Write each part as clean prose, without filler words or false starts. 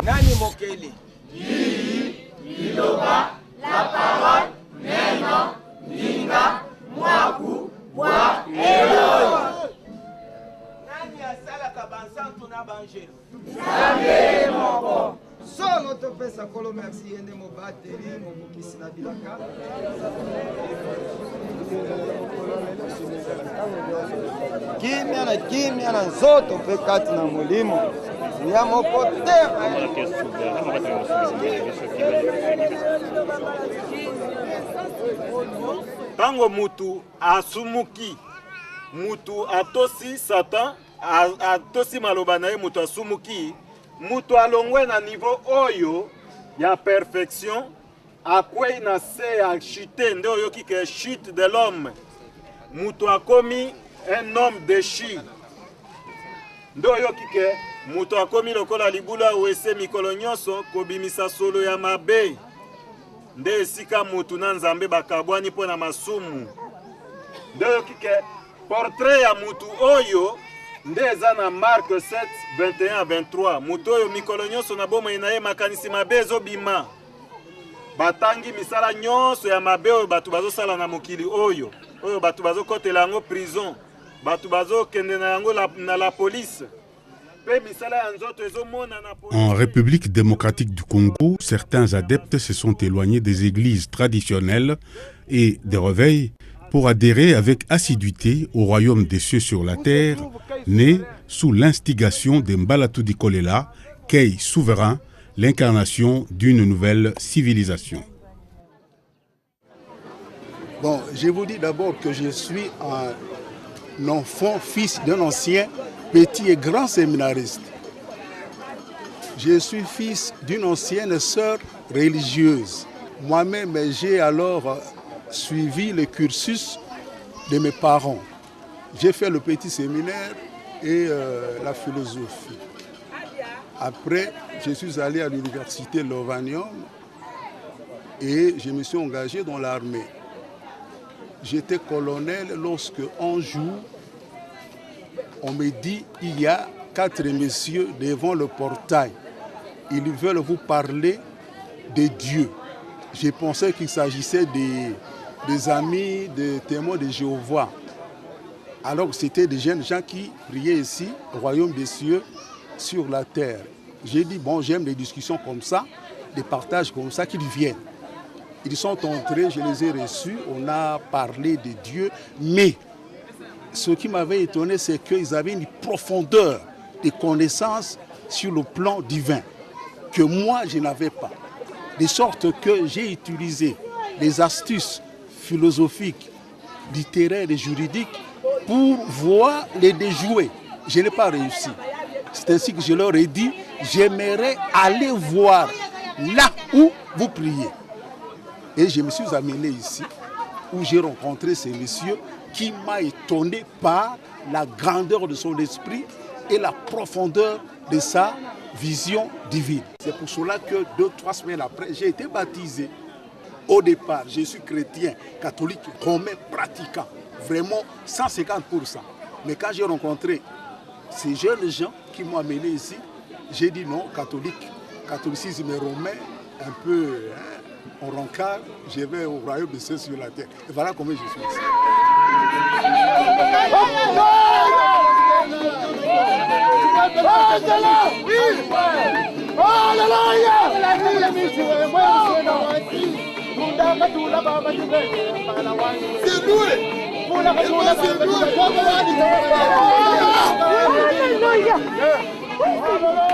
Nani Mokeli? Iloba, la parole, Neno, Ninga, Mwaku, Bwa, Eloi. Nani asalaka bansantu na banjelu? Nzambe moko. Solo topesa kolo merci ende mobateli mobukisi na bilaka. Kimya na nzoto pe kati na molimo ya moko te. Tango mutu asumuki, mutu atosi Satan, atosi maloba na ye mutu asumuki, mutu alongwe na niveau oyo ya perfection, akwei na se ya chute nde oyo kike chute de l'homme. Mutu akomi un homme déchu. Nde oyo kike mutu akomi lokola libula wese mikolo nyonso kobimisa solo ya mabe. Nde esika mutu na Nzambe bakabwani pona masumu. Nde oyo kike portrait ya mutu oyo nde eza na Mark 7, 21-23. Mutu oyo mikolo nyonso na bomoi na ye makanisi mabe ezobima. Batangi misala nyonso ya mabe oyo batu bazosala na mokili oyo. Oyo batu bazokotela yango prison. Batu bazokende na yango na la police. En République démocratique du Congo, certains adeptes se sont éloignés des églises traditionnelles et des réveils pour adhérer avec assiduité au royaume des cieux sur la terre, né sous l'instigation de Mbalatu Kolela, Kei souverain, l'incarnation d'une nouvelle civilisation. Bon, je vous dis d'abord que je suis un enfant, fils d'un ancien, petit et grand séminariste. Je suis fils d'une ancienne sœur religieuse. Moi-même, j'ai alors suivi le cursus de mes parents. J'ai fait le petit séminaire et la philosophie. Après, je suis allé à l'université Lovanium et je me suis engagé dans l'armée. J'étais colonel lorsque un jour, on me dit il y a 4 messieurs devant le portail. Ils veulent vous parler de Dieu. Je pensais qu'il s'agissait des amis, des témoins de Jéhovah. Alors c'était des jeunes gens qui priaient ici, au royaume des cieux, sur la terre. J'ai dit, bon, j'aime les discussions comme ça, des partages comme ça, qu'ils viennent. Ils sont entrés, je les ai reçus, on a parlé de Dieu, mais ce qui m'avait étonné, c'est qu'ils avaient une profondeur de connaissances sur le plan divin que moi, je n'avais pas. De sorte que j'ai utilisé les astuces philosophiques, littéraires et juridiques pour voir les déjouer. Je n'ai pas réussi. C'est ainsi que je leur ai dit, j'aimerais aller voir là où vous priez. Et je me suis amené ici, où j'ai rencontré ces messieurs qui m'a étonné par la grandeur de son esprit et la profondeur de sa vision divine. C'est pour cela que 2-3 semaines après, j'ai été baptisé. Au départ, je suis chrétien, catholique, romain, pratiquant, vraiment 150%. Mais quand j'ai rencontré ces jeunes gens qui m'ont amené ici, j'ai dit non, catholicisme romain, un peu en rencard, je vais au royaume de ceux sur la terre. Et voilà comment je suis ici.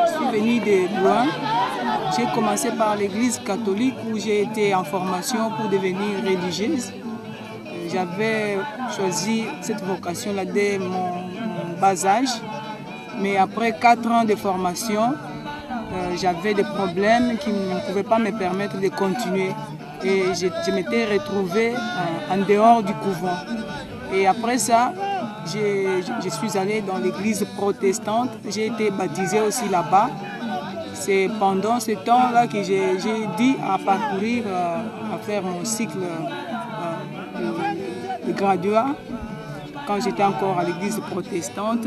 Je suis venu de loin. J'ai commencé par l'église catholique où j'ai été en formation pour devenir religieuse. J'avais choisi cette vocation-là dès mon bas âge. Mais après 4 ans de formation, j'avais des problèmes qui ne pouvaient pas me permettre de continuer. Et je m'étais retrouvée en dehors du couvent. Et après ça, je suis allée dans l'église protestante. J'ai été baptisée aussi là-bas. C'est pendant ce temps-là que j'ai dit à parcourir, à faire mon cycle graduat quand j'étais encore à l'église protestante.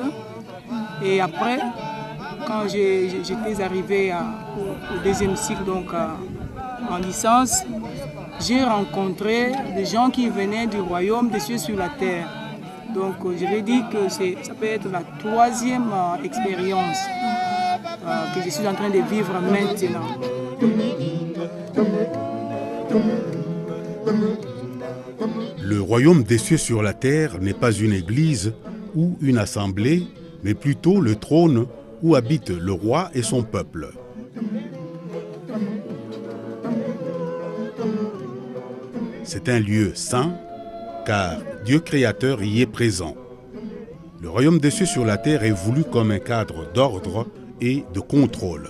Et après, quand j'étais arrivé au deuxième cycle, donc en licence, j'ai rencontré des gens qui venaient du royaume des cieux sur la terre. Donc je vais dire que ça peut être la troisième expérience que je suis en train de vivre maintenant. Le royaume des cieux sur la terre n'est pas une église ou une assemblée, mais plutôt le trône où habite le roi et son peuple. C'est un lieu saint, car Dieu créateur y est présent. Le royaume des cieux sur la terre est voulu comme un cadre d'ordre et de contrôle.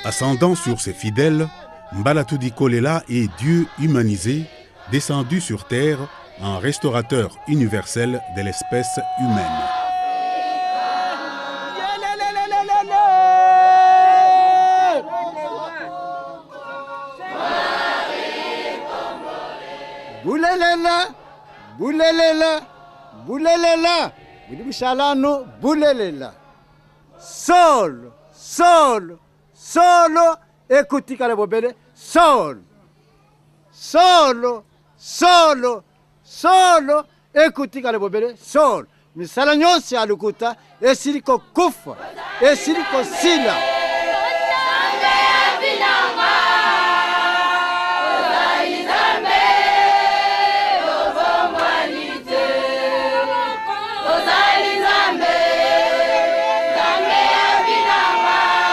Ascendant sur ses fidèles, Mbalatudi Kolela est Dieu humanisé, descendu sur terre en restaurateur universel de l'espèce humaine. Boulelela, boulelela, boulelela, boulelela, boulelela. Sol, sol, solo, écoutez quand bobele, sol. Solo, solo, solo, écoutez quand bobele, sol. Misala nyonsi alukuta, esiliko kufa, esiliko sila.